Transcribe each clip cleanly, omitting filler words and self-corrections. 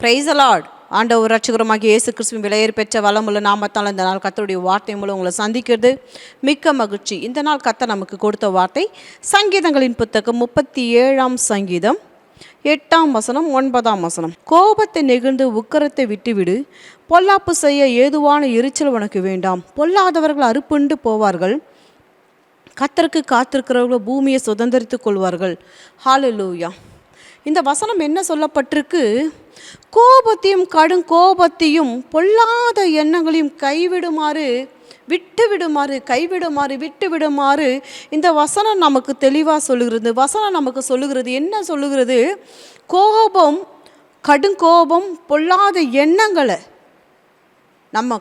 Praise the Lord. ஆண்டவர் ரட்சகருமாகிய இயேசு கிறிஸ்துவின் விலையேற பெற்ற வளமுள்ள நாமத்தால் இந்த நாள் கர்த்தருடைய வார்த்தை மூலம் உங்களை சந்திக்கிறது மிக்க மகிழ்ச்சி. இந்த நாள் கர்த்தர் நமக்கு கொடுத்த வார்த்தை சங்கீதங்களின் புத்தகம் 37ஆம் சங்கீதம் 8ஆம் வசனம் 9ஆம் வசனம். கோபத்தை நெகிழ்ந்து உக்கிரத்தை விட்டுவிடு, பொல்லாப்பு செய்ய ஏதுவான எரிச்சல் உனக்கு வேண்டாம். பொல்லாதவர்கள் அறுப்புண்டு போவார்கள், கர்த்தருக்கு காத்திருக்கிறவர்கள் பூமியை சுதந்திரித்துக் கொள்வார்கள். ஹல்லேலூயா. இந்த வசனம் என்ன சொல்லப்பட்டிருக்கு? கோபத்தையும் கடும் கோபத்தையும் பொல்லாத எண்ணங்களையும் விட்டுவிடுமாறு இந்த வசனம் நமக்கு தெளிவாக சொல்லுகிறது. வசனம் நமக்கு சொல்லுகிறது, என்ன சொல்லுகிறது? கோபம், கடும் கோபம், பொல்லாத எண்ணங்களை நம்ம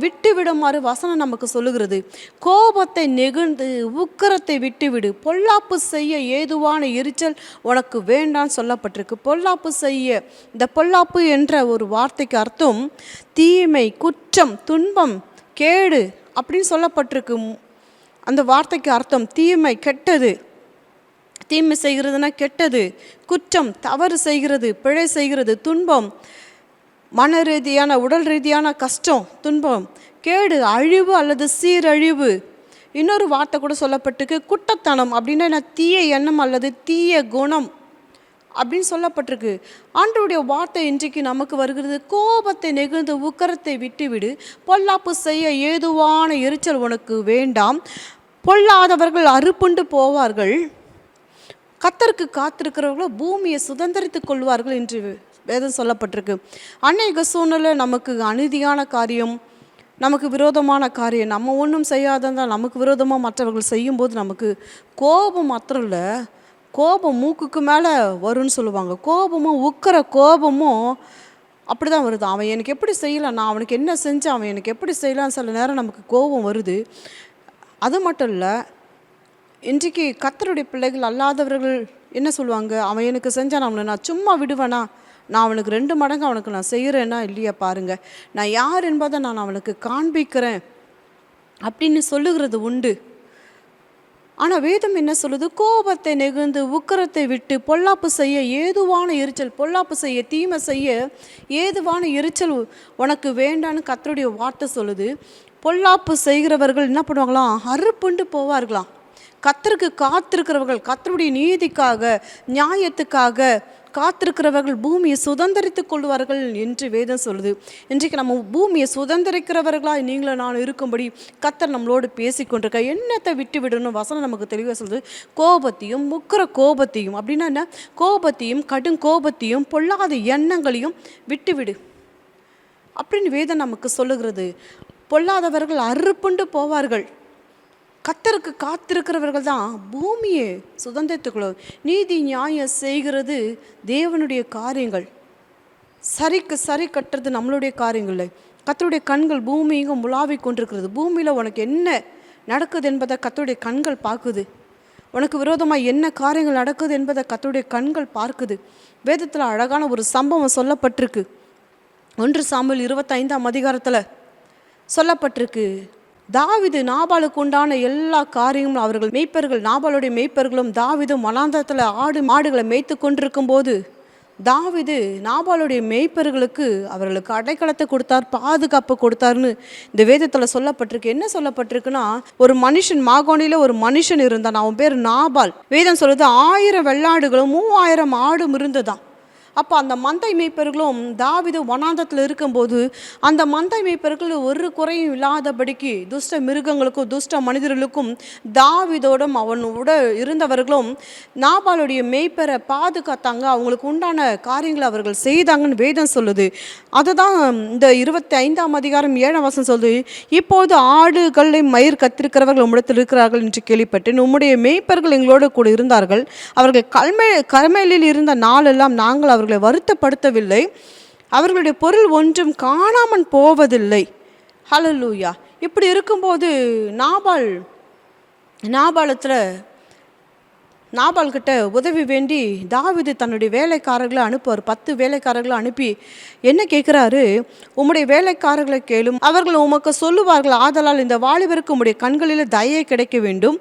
விட்டுவிடுமாறு வசனம் நமக்கு சொல்லுகிறது. கோபத்தை நெகிழ்ந்து உக்கிரத்தை விட்டுவிடு, பொல்லாப்பு செய்ய ஏதுவான எரிச்சல் உனக்கு வேண்டான்னு சொல்லப்பட்டிருக்கு. பொல்லாப்பு செய்ய, இந்த பொல்லாப்பு என்ற ஒரு வார்த்தைக்கு அர்த்தம் தீமை, குற்றம், துன்பம், கேடு அப்படின்னு சொல்லப்பட்டிருக்கு. அந்த வார்த்தைக்கு அர்த்தம் தீமை, கெட்டது. தீமை செய்கிறதுனா கெட்டது, குற்றம் தவறு செய்கிறது, பிழை செய்கிறது, துன்பம், மன ரீதியான உடல் ரீதியான கஷ்டம், துன்பம், கேடு, அழிவு அல்லது சீரழிவு. இன்னொரு வார்த்தை கூட சொல்லப்பட்டிருக்கு குட்டத்தனம் அப்படின்னா தீய எண்ணம் அல்லது தீய குணம் அப்படின்னு சொல்லப்பட்டிருக்கு. ஆண்டவருடைய வார்த்தை இன்றைக்கு நமக்கு வருகிறது. கோபத்தை நெகிழ்ந்து உக்கிரத்தை விட்டுவிடு, பொல்லாப்பு செய்ய ஏதுவான எரிச்சல் உனக்கு வேண்டாம். பொல்லாதவர்கள் அறுப்புண்டு போவார்கள், கர்த்தருக்கு காத்திருக்கிறவர்களோ பூமியை சுதந்திரித்துக் கொள்வார்கள் என்று வேதம் சொல்லப்பட்டிருக்கு. அநேக சூழ்நிலை நமக்கு அநீதியான காரியம், நமக்கு விரோதமான காரியம், நம்ம ஒன்றும் செய்யாததால் நமக்கு விரோதமாக மற்றவர்கள் செய்யும்போது நமக்கு கோபம் மாத்திரம் இல்லை, கோபம் மூக்குக்கு மேலே வரும்னு சொல்லுவாங்க. கோபமும் உக்கிர கோபமும் அப்படி தான் வருது. அவன் எனக்கு எப்படி செய்யலாம், நான் அவனுக்கு என்ன செஞ்சேன், அவன் எனக்கு எப்படி செய்யலான்னு சில நேரம் நமக்கு கோபம் வருது. அது மட்டும் இல்லை, இன்றைக்கு கர்த்தருடைய பிள்ளைகள் அல்லாதவர்கள் என்ன சொல்லுவாங்க? அவன் எனக்கு செஞ்சான், அவனை நான் சும்மா விடுவேனா? நான் அவனுக்கு 2 மடங்கு அவனுக்கு நான் செய்கிறேன்னா இல்லையா பாருங்கள், நான் யார் என்பதை நான் அவனுக்கு காண்பிக்கிறேன் அப்படின்னு சொல்லுகிறது உண்டு. ஆனால் வேதம் என்ன சொல்லுது? கோபத்தை நெகிழ்ந்து உக்கிரத்தை விட்டு பொல்லாப்பு செய்ய ஏதுவான எரிச்சல், பொல்லாப்பு செய்ய, தீமை செய்ய ஏதுவான எரிச்சல் உனக்கு வேண்டான்னு கர்த்தருடைய வார்த்தை சொல்லுது. பொல்லாப்பு செய்கிறவர்கள் என்ன பண்ணுவாங்களாம்? அறுப்புண்டு போவார்களாம். கர்த்தருக்கு காத்திருக்கிறவர்கள், கர்த்தருடைய நீதிக்காக, நியாயத்துக்காக காத்திருக்கிறவர்கள் பூமியை சுதந்திரித்துக் கொள்வார்கள் என்று வேதம் சொல்லுது. இன்றைக்கு நம்ம பூமியை சுதந்திரிக்கிறவர்களாக நீங்களும் நான் இருக்கும்படி கர்த்தர் நம்மளோடு பேசிக்கொண்டிருக்க. எண்ணத்தை விட்டு விடணும் வசனம் நமக்கு தெளிவாக சொல்லுது. கோபத்தையும் முக்கிற கோபத்தையும் அப்படின்னா என்ன? கோபத்தையும் கடும் கோபத்தையும் பொல்லாத எண்ணங்களையும் விட்டுவிடு அப்படின்னு வேதம் நமக்கு சொல்லுகிறது. பொல்லாதவர்கள் அறுப்புண்டு போவார்கள், கர்த்தருக்கு காத்திருக்கிறவர்கள் தான் பூமியை சுதந்திரத்துக்குள்ள. நீதி நியாயம் செய்கிறது தேவனுடைய காரியங்கள், சரிக்கு சரி கட்டுறது நம்மளுடைய காரியங்கள். கர்த்தருடைய கண்கள் பூமி இங்கே உலாவி கொண்டிருக்கிறது. பூமியில் உனக்கு என்ன நடக்குது என்பதை கர்த்தருடைய கண்கள் பார்க்குது. உனக்கு விரோதமாக என்ன காரியங்கள் நடக்குது என்பதை கர்த்தருடைய கண்கள் பார்க்குது. வேதத்தில் அழகான ஒரு சம்பவம் சொல்லப்பட்டிருக்கு. 1 சாமுவேல் 25ஆம் அதிகாரத்தில் சொல்லப்பட்டிருக்கு. தாவீது நாபாலுக்கு உண்டான எல்லா காரியங்களும் அவர்கள் மேய்ப்பர்கள், நாபாலுடைய மேய்ப்பர்களும் தாவீதும் வனாந்தரத்தில் ஆடு மாடுகளை மேய்த்து கொண்டிருக்கும் போது தாவீது நாபாலுடைய மேய்ப்பர்களுக்கு அவர்களுக்கு அடைக்கலத்தை கொடுத்தார், பாதுகாப்பு கொடுத்தாருன்னு இந்த வேதத்தில் சொல்லப்பட்டிருக்கு. என்ன சொல்லப்பட்டிருக்குன்னா, ஒரு மனுஷன், மாகோனியில் ஒரு மனுஷன் இருந்தான், அவன் பேர் நாபால். வேதம் சொல்லுது 1000 வெள்ளாடுகளும் 3000 ஆடும் இருந்ததான். அப்போ அந்த மந்தை மேய்ப்பர்களும் தாவீது வனாந்தரத்தில் இருக்கும்போது அந்த மந்தை மேய்ப்பர்கள் ஒரு குறையும் இல்லாதபடிக்கு துஷ்ட மிருகங்களுக்கும் துஷ்ட மனிதர்களுக்கும் தாவீதோடும் அவனோட இருந்தவர்களும் நாபாலுடைய மேய்ப்பரை பாதுகாத்தாங்க. அவங்களுக்கு உண்டான காரியங்களை அவர்கள் செய்தாங்கன்னு வேதம் சொல்லுது. அதுதான் இந்த 25ஆம் அதிகாரம் 7ஆம் வசனம் சொல்லுது. இப்போது ஆடுகளை மயிர் கத்திருக்கிறவர்கள் உம்மிடத்தில் இருக்கிறார்கள் என்று கேள்விப்பட்டேன். உம்முடைய மேய்ப்பர்கள் எங்களோடு கூட இருந்தார்கள். அவர்கள் கர்மேலில் இருந்த நாளெல்லாம் நாங்கள் அவர்களை வருத்தப்படுத்தவில்லை, அவர்களுடைய பொருள் ஒன்றும் காணாமல் போவதில்லை. ஹல்லேலூயா. இப்படி இருக்கும்போது நாபால் கிட்ட உதவி வேண்டி தாவீது தன்னுடைய வேலைக்காரர்களை அனுப்புவார். 10 வேலைக்காரர்களை அனுப்பி என்ன கேட்குறாரு, உம்முடைய வேலைக்காரர்களை கேளும், அவர்கள் உமக்கு சொல்லுவார்கள், ஆதலால் இந்த வாலிபருக்கு உம்முடைய கண்களில் தயை கிடைக்க வேண்டும்.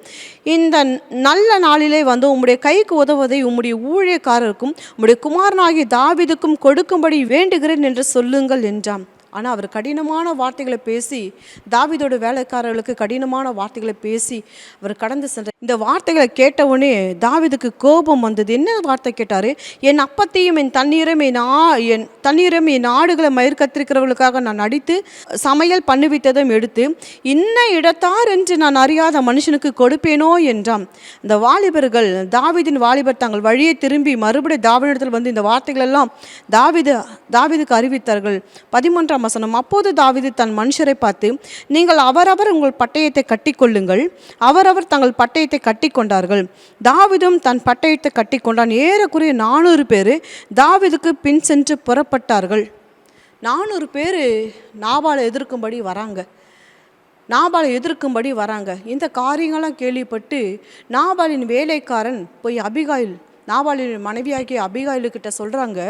இந்த நல்ல நாளிலே வந்து உம்முடைய கைக்கு உதவுவதை உம்முடைய ஊழியக்காரருக்கும் உம்முடைய குமாரனாகிய தாவீதுக்கும் கொடுக்கும்படி வேண்டுகிறேன் என்று சொல்லுங்கள் என்றான். ஆனால் அவர் கடினமான வார்த்தைகளை பேசி, தாவீதோட வேலைக்காரர்களுக்கு கடினமான வார்த்தைகளை பேசி அவர் கடந்து சென்றார். இந்த வார்த்தைகளை கேட்டவுடனே தாவீதுக்கு கோபம் வந்தது. என்ன வார்த்தை கேட்டார்? என் அப்பத்தையும் என் தண்ணீரும் என் ஆடுகளை மயிர் கத்திருக்கிறவர்களுக்காக நான் அடித்து சமையல் பண்ணுவித்ததும் எடுத்து இன்ன இடத்தார் என்று நான் அறியாத மனுஷனுக்கு கொடுப்பேனோ என்றான். இந்த வாலிபர்கள், தாவீதின் வாலிபர் தங்கள் வழியை திரும்பி மறுபடியும் தாவீதிடத்தில் வந்து இந்த வார்த்தைகள் எல்லாம் தாவீதுக்கு அறிவித்தார்கள். 13 வசனம். அப்போது தாவீது தன் மனுஷரை பார்த்து, நீங்கள் அவரவர் உங்கள் பட்டயத்தை கட்டிக்கொள்ளுங்கள். அவரவர் தங்கள் பட்டயத்தை கட்டி கொண்டார்கள். தாவீதும் தன் பட்டயத்தை கட்டி கொண்டான். ஏறக்குறைய 400 பேர் தாவீதுக்கு பின் சென்று புறப்பட்டார்கள். 400 பேர் நாபாலை எதிர்க்கும்படி வராங்க. இந்த காரியங்கள்லாம் கேள்விப்பட்டு நாபாலின் வேலைக்காரன் போய் நாபாலின் மனைவியாகிய அபிகாயிலுக்கிட்ட சொல்கிறாங்க.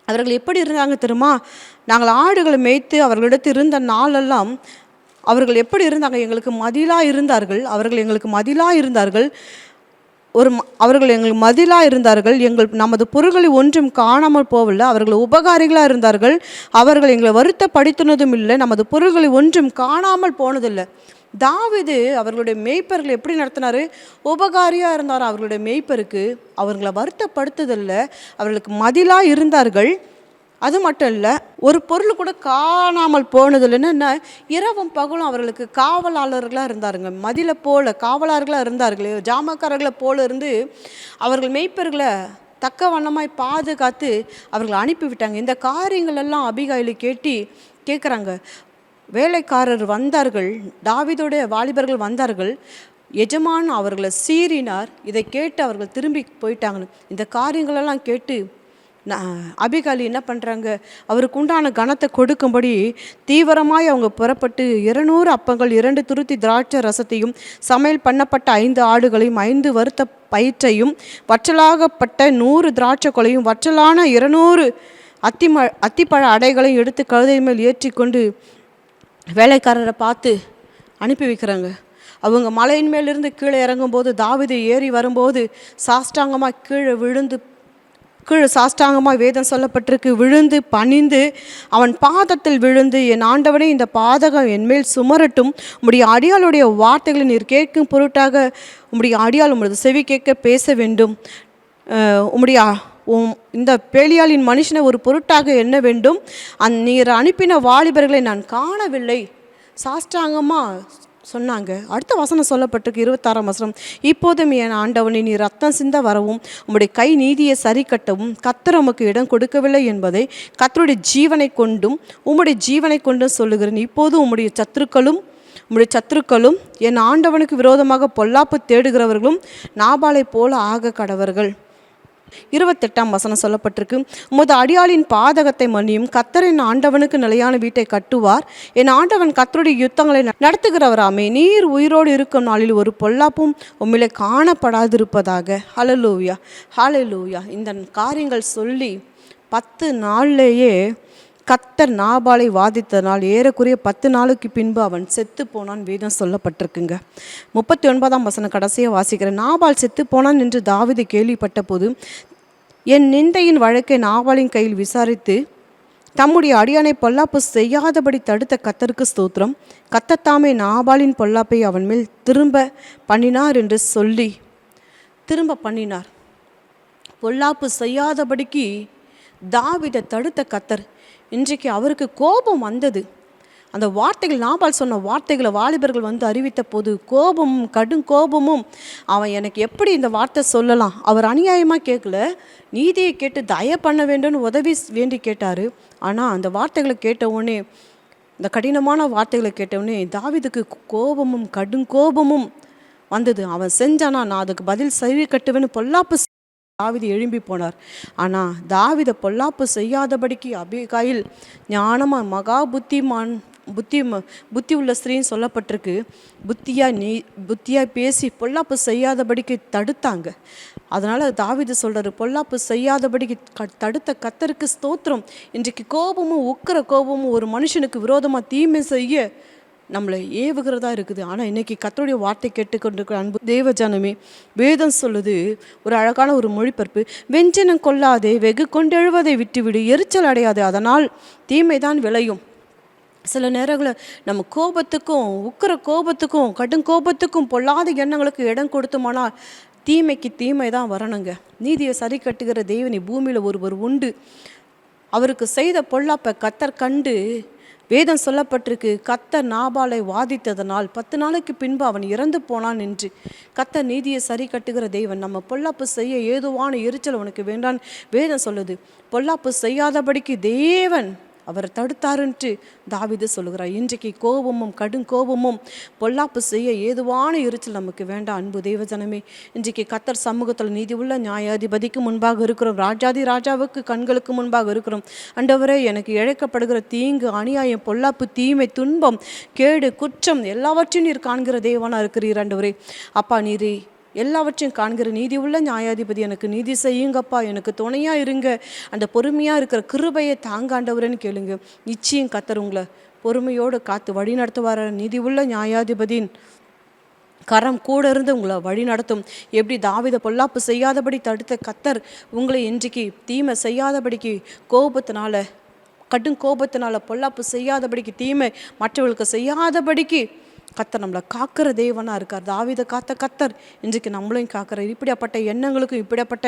அவர்கள் எப்படி இருந்தாங்க தெரியுமா? நாங்கள் ஆடுகளை மேய்த்து அவர்களிடத்தில் இருந்த நாளெல்லாம் அவர்கள் எப்படி இருந்தாங்க? எங்களுக்கு மதிலாக இருந்தார்கள். அவர்கள் எங்களுக்கு மதிலாக இருந்தார்கள். நமது பொருள்களை ஒன்றும் காணாமல் போகவில்லை. அவர்கள் உபகாரிகளாக இருந்தார்கள். அவர்கள் எங்களை வருத்தப்படுத்தினதும் இல்லை. நமது பொருள்களை ஒன்றும் காணாமல் போனதில்லை. தாவீது அவர்களுடைய மேய்ப்பர்களை எப்படி நடத்தினார்? உபகாரியாக இருந்தார். அவர்களுடைய மேய்ப்பருக்கு அவர்களை வருத்தப்படுத்துதல்ல, அவர்களுக்கு மதிலாக இருந்தார்கள். அது மட்டும் இல்லை, ஒரு பொருள் கூட காணாமல் போனதில்லைன்னு என்ன, இரவும் பகலும் அவர்களுக்கு காவலாளர்களாக இருந்தாருங்க. மதிலை போல காவலாளர்களாக இருந்தார்கள். ஜாமக்காரர்களை போல இருந்து அவர்கள் மேய்ப்பர்களை தக்க வண்ணமாய் பாதுகாத்து அவர்களை அனுப்பிவிட்டாங்க. இந்த காரியங்கள் எல்லாம் அபிகாயிலு கேட்குறாங்க. வேலைக்காரர் வந்தார்கள், தாவீதோடைய வாலிபர்கள் வந்தார்கள். எஜமான் அவர்களை சீறினார். இதை கேட்டு அவர்கள் திரும்பி போயிட்டாங்க. இந்த காரியங்களெல்லாம் கேட்டு அபிகாலி என்ன பண்ணுறாங்க, அவருக்கு உண்டான கனத்தை கொடுக்கும்படி தீவிரமாய் அவங்க புறப்பட்டு 200 அப்பங்கள், 2 துருத்தி திராட்சை ரசத்தையும், சமையல் பண்ணப்பட்ட 5 ஆடுகளையும், 5 வறுத்த பயிற்றையும், வற்றலாகப்பட்ட 100 திராட்சை கொலையும், வற்றலான 200 அத்திப்பழ அடைகளையும் எடுத்து கழுதை மேல் ஏற்றி கொண்டு வேலைக்காரரை பார்த்து அனுப்பி வைக்கிறாங்க. அவங்க மலையின் மேலிருந்து கீழே இறங்கும்போது, தாவீது ஏறி வரும்போது சாஷ்டாங்கமாக வேதம் சொல்லப்பட்டிருக்கு, விழுந்து பணிந்து அவன் பாதத்தில் விழுந்து, என் ஆண்டவனே, இந்த பாதகம் என்மேல் சுமரட்டும். உம்முடைய அடியாளுடைய வார்த்தைகளை நீர் கேட்கும் பொருட்டாக உம்முடைய அடியால் உமது செவி கேட்க பேச வேண்டும். இந்த பேலியாளின் மனுஷனை ஒரு பொருட்டாக எண்ண வேண்டும். நீர் அனுப்பின வாலிபர்களை நான் காணவில்லை. சாஷ்டாங்கமாக சொன்னாங்க. அடுத்த வசனம் சொல்லப்பட்டிருக்கு, 26ஆம் வசனம். இப்போதும் என் ஆண்டவனை நீ ரத்தம் சிந்த வரவும் உம்முடைய கை நீதியை சரி கட்டவும் கர்த்தர் உமக்கு இடம் கொடுக்கவில்லை என்பதை கர்த்தருடைய ஜீவனை கொண்டும் சொல்லுகிறேன். இப்போது உம்முடைய சத்துருக்களும் என் ஆண்டவனுக்கு விரோதமாக பொல்லாப்பு தேடுகிறவர்களும் நாபாலை போல ஆக கடவர்கள். 28ஆம் வசனம் சொல்லப்பட்டிருக்கு. உமது அடியாளின் பாதகத்தை மன்னியும், கர்த்தர் என் ஆண்டவனுக்கு நிலையான வீட்டை கட்டுவார். என் ஆண்டவன் கர்த்தருடைய யுத்தங்களை நடத்துகிறவராமே. நீர் உயிரோடு இருக்கும் நாளில் ஒரு பொல்லாப்பும் உம்மிலே காணப்படாதிருப்பதாக. ஹல்லேலூயா, ஹல்லேலூயா. இந்த காரியங்கள் சொல்லி 10 நாள்லேயே கர்த்தர் நாபாலை வாதித்தனால் ஏறக்குறைய 10 நாளுக்கு பின்பு அவன் செத்து போனான். வேதம் சொல்லப்பட்டிருக்குங்க. 39ஆம் வசனம் கடைசியாக வாசிக்கிறேன். நாபால் செத்து போனான் என்று தாவீது கேள்விப்பட்ட போது என் நிந்தையின் வழக்கை நாபாலின் கையில் விசாரித்து தம்முடைய அடியானை பொல்லாப்பு செய்யாதபடி தடுத்த கர்த்தருக்கு ஸ்தோத்திரம். கர்த்தர் நாபாலின் பொல்லாப்பை அவன் மேல் திரும்ப பண்ணினார் என்று சொல்லி பண்ணினார். பொல்லாப்பு செய்யாதபடிக்கு தாவீதை தடுத்த கர்த்தர். இன்றைக்கு அவருக்கு கோபம் வந்தது. அந்த வார்த்தைகள், நாபால் சொன்ன வார்த்தைகளை வாலிபர்கள் வந்து அறிவித்த போது கடும் கோபமும், அவன் எனக்கு எப்படி இந்த வார்த்தை சொல்லலாம்? அவர் அநியாயமாக கேட்கல, நீதியை கேட்டு தயை பண்ண வேண்டும்னு உதவி வேண்டி கேட்டார். ஆனால் அந்த வார்த்தைகளை கேட்டவுடனே, இந்த கடினமான வார்த்தைகளை கேட்டவுடனே தாவீதுக்கு கடும் கோபமும் வந்தது. அவன் செஞ்சானா, நான் அதுக்கு பதில் சரி கட்டுவேன்னு பொல்லாப்பு தாவீது எழும்பி போனார். ஆனால் தாவீதை பொல்லாப்பு செய்யாதபடிக்கு அபிகாயில் ஞானமாக மகா புத்திமான் புத்தி உள்ள ஸ்திரீன்னு சொல்லப்பட்டிருக்கு. புத்தியாக பேசி பொல்லாப்பு செய்யாதபடிக்கு தடுத்தாங்க. அதனால் தாவீது சொல்கிறாரு, பொல்லாப்பு செய்யாதபடிக்கு தடுத்த கர்த்தருக்கு ஸ்தோத்திரம். இன்றைக்கு கோபமும் உக்கிர கோபமும் ஒரு மனுஷனுக்கு விரோதமாக தீமை செய்ய நம்மளை ஏவுகிறதா இருக்குது. ஆனால் இன்றைக்கி கர்த்தருடைய வார்த்தை கேட்டுக்கொண்டிருக்கிற அன்பு தேவ ஜனமே, வேதம் சொல்லுது ஒரு அழகான ஒரு மொழிபெயர்ப்பு, வெஞ்சனம் கொள்ளாதே, வெகு கொண்டெழுவதை விட்டுவிடு, எரிச்சல் அடையாதே, அதனால் தீமை தான் விளையும். சில நேரங்களில் நம்ம கோபத்துக்கும் உக்கிர கோபத்துக்கும் கடும் கோபத்துக்கும் பொல்லாத எண்ணங்களுக்கு இடம் கொடுத்தோமானால் தீமைக்கு தீமை தான் வரணுங்க. நீதியை சரி கட்டுகிற தேவனி பூமியில் ஒருவர் உண்டு. அவருக்கு செய்த பொல்லாப்பை கர்த்தர் கண்டு வேதம் சொல்லப்பட்டிருக்கு, கர்த்தர் நாபாலை வாதித்ததனால் 10 நாளைக்கு பின்பு அவன் இறந்து போனான் என்று. கர்த்தர் நீதியை சரி கட்டுகிற தேவன். நம்ம பொல்லாப்பு செய்ய ஏதுவான எரிச்சல் உனக்கு வேண்டான் வேதம் சொல்லுது. பொல்லாப்பு செய்யாதபடிக்கு தேவன் அவர் தடுத்தாருன்ட்டு தாவீது சொல்லுகிறார். இன்றைக்கு கோபமும் கடும் கோபமும் பொல்லாப்பு செய்ய ஏதுவான எரிச்சல் நமக்கு வேண்டாம். அன்பு தேவஜனமே, இன்றைக்கு கர்த்தர் சமூகத்தில் நீதி உள்ள நியாயாதிபதிக்கு முன்பாக இருக்கிறோம். ராஜாதி ராஜாவுக்கு கண்களுக்கு முன்பாக இருக்கிறோம். ஆண்டவரே, எனக்கு இழைக்கப்படுகிற தீங்கு, அநியாயம், பொல்லாப்பு, தீமை, துன்பம், கேடு, குற்றம் எல்லாவற்றையும் நீர் காண்கிற தேவனாக இருக்கிறீர். ஆண்டவரே அப்பா, நீரே எல்லாவற்றையும் காண்கிற நீதி உள்ள நியாயாதிபதி, எனக்கு நீதி செய்யுங்கப்பா, எனக்கு துணையாக இருங்க, அந்த பொறுமையாக இருக்கிற கிருபையை தாங்காண்டவரேன்னு கேளுங்க. நிச்சயம் கர்த்தர் உங்களை பொறுமையோடு காத்து வழி நடத்துவார. நீதி உள்ள நியாயாதிபதியின் கரம் கூட இருந்து உங்களை வழி நடத்தும். எப்படி தாவீதை பொல்லாப்பு செய்யாதபடி தடுத்த கர்த்தர் உங்களை இன்றைக்கு தீமை செய்யாதபடிக்கு கோபத்தினால, கடும் கோபத்தினால பொல்லாப்பு செய்யாதபடிக்கு, தீமை மற்றவர்களுக்கு செய்யாதபடிக்கு கர்த்தர் நம்மளை காக்கிற தேவனாக இருக்கார். தாவீதை காத்த கர்த்தர் இன்றைக்கு நம்மளையும் காக்கிறார். இப்படியாப்பட்ட எண்ணங்களுக்கும் இப்படியாப்பட்ட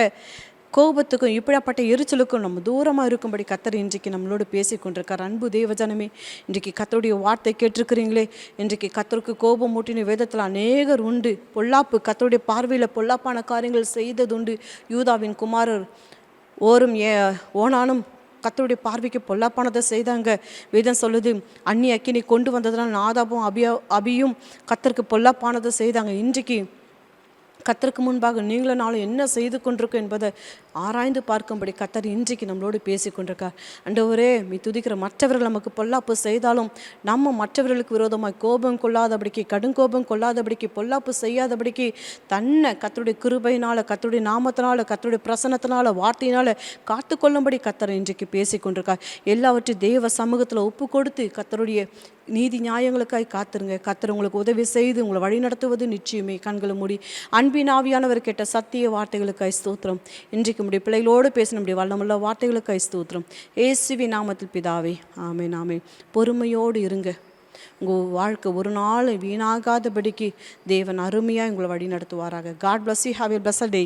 கோபத்துக்கும் இப்படியாப்பட்ட எரிச்சலுக்கும் நம்ம தூரமாக இருக்கும்படி கர்த்தர் இன்றைக்கு நம்மளோடு பேசி கொண்டிருக்கார். அன்பு தேவஜனமே, இன்றைக்கு கர்த்தருடைய வார்த்தை கேட்டிருக்கிறீங்களே. இன்றைக்கு கர்த்தருக்கு கோபம் மூட்டின வேதத்தில் அநேகர் உண்டு. பொல்லாப்பு, கர்த்தருடைய பார்வையில் பொல்லாப்பான காரியங்கள் செய்ததுண்டு. யூதாவின் குமாரர் ஓனானும் கர்த்தருடைய பார்வைக்கு பொல்லாப்பானதை செய்தாங்க. வேதம் சொல்லுது, அந்நி அக்கினி கொண்டு வந்ததுனால் நாதாபும் அபியும் கர்த்தருக்கு பொல்லாப்பானதை செய்தாங்க. இன்றைக்கு கர்த்தருக்கு முன்பாக நீங்களும் நாளும் என்ன செய்து கொண்டிருக்கோம் என்பதை ஆராய்ந்து பார்க்கும்படி கர்த்தர் இன்றைக்கு நம்மளோடு பேசி கொண்டிருக்கார். ஆண்டவரே, நீ துதிக்கிற மற்றவர்கள் நமக்கு பொல்லாப்பு செய்தாலும் நம்ம மற்றவர்களுக்கு விரோதமாக கோபம் கொள்ளாதபடிக்கு, கடும் கோபம் கொள்ளாதபடிக்கு, பொல்லாப்பு செய்யாதபடிக்கு தன்னை கர்த்தருடைய கிருபையினால், கர்த்தருடைய நாமத்தினால, கர்த்தருடைய பிரசன்னத்தினால, வார்த்தையினால் காத்து கொள்ளும்படி கர்த்தர் இன்றைக்கு பேசி கொண்டிருக்கார். எல்லாவற்றையும் தேவ சமூகத்தில் ஒப்பு கொடுத்து கர்த்தருடைய நீதி நியாயங்களுக்காய் காத்துருங்க. கர்த்தர் உங்களுக்கு உதவி செய்து உங்களை வழி நடத்துவது நிச்சயமே. கண்களை மூடி அன்பின் ஆவியானவர் கேட்ட சத்திய வார்த்தைகளுக்காய் ஸ்தோத்திரம். இன்றைக்கு நம்முடைய பிள்ளைகளோடு பேச நம்முடைய வல்லமுள்ள வார்த்தைகளுக்காய் ஸ்தோத்திரம். இயேசுவின் நாமத்தில் பிதாவே, ஆமென் ஆமென். பொறுமையோடு இருங்க. உங்கள் வாழ்க்கை ஒரு நாள் வீணாகாதபடிக்கு தேவன் அருமையாக உங்களை வழி நடத்துவாராக. God bless you. Have a blessed day.